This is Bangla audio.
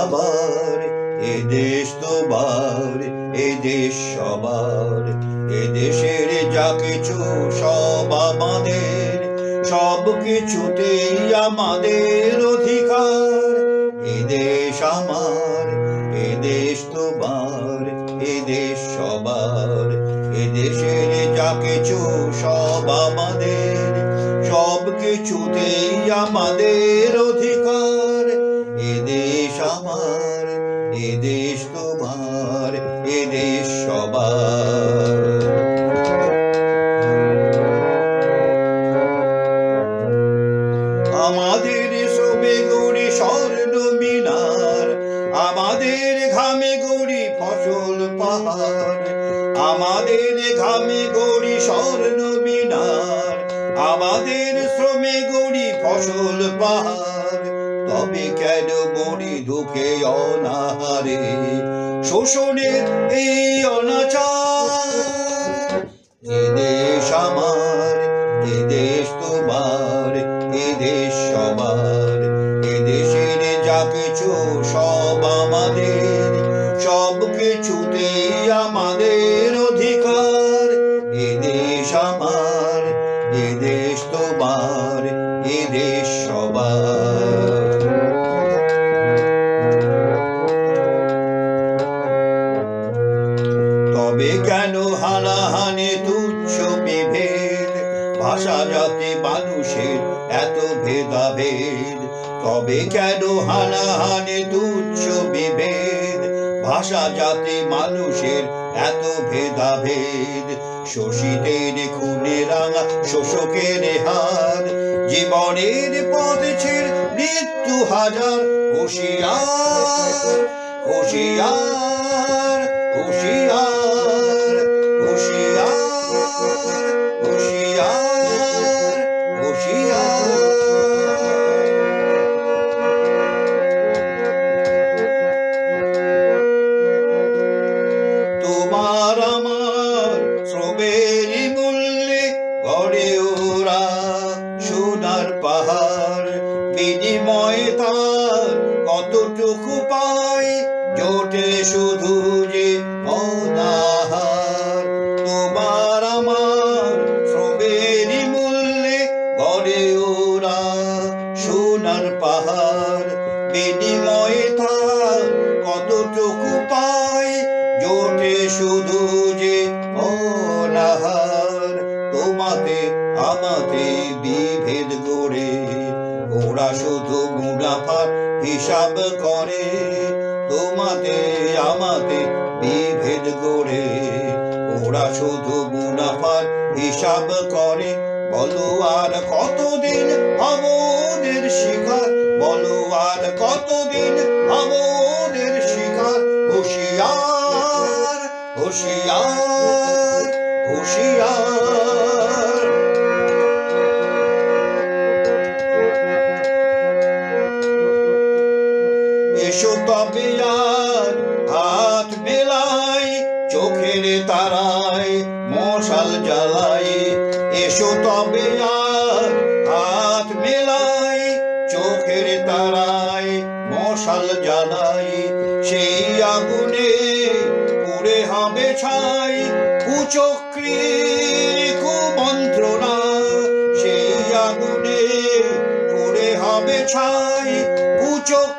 আমার, এ দেশ তোমার, এ দেশ সবার, এ দেশের যা কিছু সব আমাদের, সব কিছুতেই আমাদের অধিকার। এ দেশ আমার, এ দেশ তোমার, এ দেশ সবার, এ দেশের যা কিছু সব আমাদের, সব কিছুতেই আমাদের অধিকার। এ দেশ আমার, এ দেশ তোমার, এ দেশ সবার। আমাদের শ্রমে গড়ি স্বর্ণ মিনার, আমাদের ঘামে গড়ি ফসল পাহাড়, আমাদের ঘামে গড়ি স্বর্ণ মিনার, আমাদের শ্রমে গড়ি ফসল পাহাড়। তবে কেন মরি দুঃখে অনাহারে, শোষণের এই অনাচার? এ দেশ আমার, এ দেশ তোমার, এ দেশ সবার, এ দেশের যা কিছু সব আমাদের, সব কিছুতেই আমাদের অধিকার। এ দেশ আমার, এ দেশ তোমার, এ দেশ সবার। তবে কেন হানাহানি তুচ্ছ বিভেদ, ভাষা জাতি মানুষের এত ভেদাভেদ? তবে কেন হানাহানি তুচ্ছ বিভেদ, ভাষা জাতি মানুষের এত ভেদাভেদ? শোষিতের খুনে রাঙা শোষকের হার, জীবনের পথ ছেড়ে মৃত্যু হাজার। হুঁশিয়ার, হুঁশিয়ার, হুঁশিয়ার, হুঁশিয়ার, হুঁশিয়ার, হুঁশিয়ার। তোমার আমার শ্রমের মূল্যে গড়ে ওরা সোনার পাহাড়, বিনিময়ে তার কতটুকু পায়, জোটে শুধু যে অনাহার। তোমার আমার শ্রমের মূল্যে গড়ে ওরা সোনার পাহাড়, বিনিময়ে তার কতটুকু পায়, জোটে শুধু যে অনাহার। তোমাতে আমাতে বিভেদ গড়ে ওরা শুধু মুনাফার হিসাব করে। তোমাতে আমাতে বিভেদ গড়ে ওরা শুধু মুনাফার হিসাব করে। বলো আর কতদিন আমাদের শিকার, বলো আর কতদিন আমাদের শিকার। হুঁশিয়ার, হুঁশিয়ার, হুঁশিয়ার। এসো তবে আর হাত মেলাই, চোখের তারায় মশাল জ্বালাই। এসো তবে আর হাত মেলাই, চোখের তারায় মশাল জ্বালাই। সেই আগুনে পুড়ে হবে ছাই কুচক্রীর কুমন্ত্রণা, সেই আগুনে পুড়ে হবে ছাই কুচক্রীর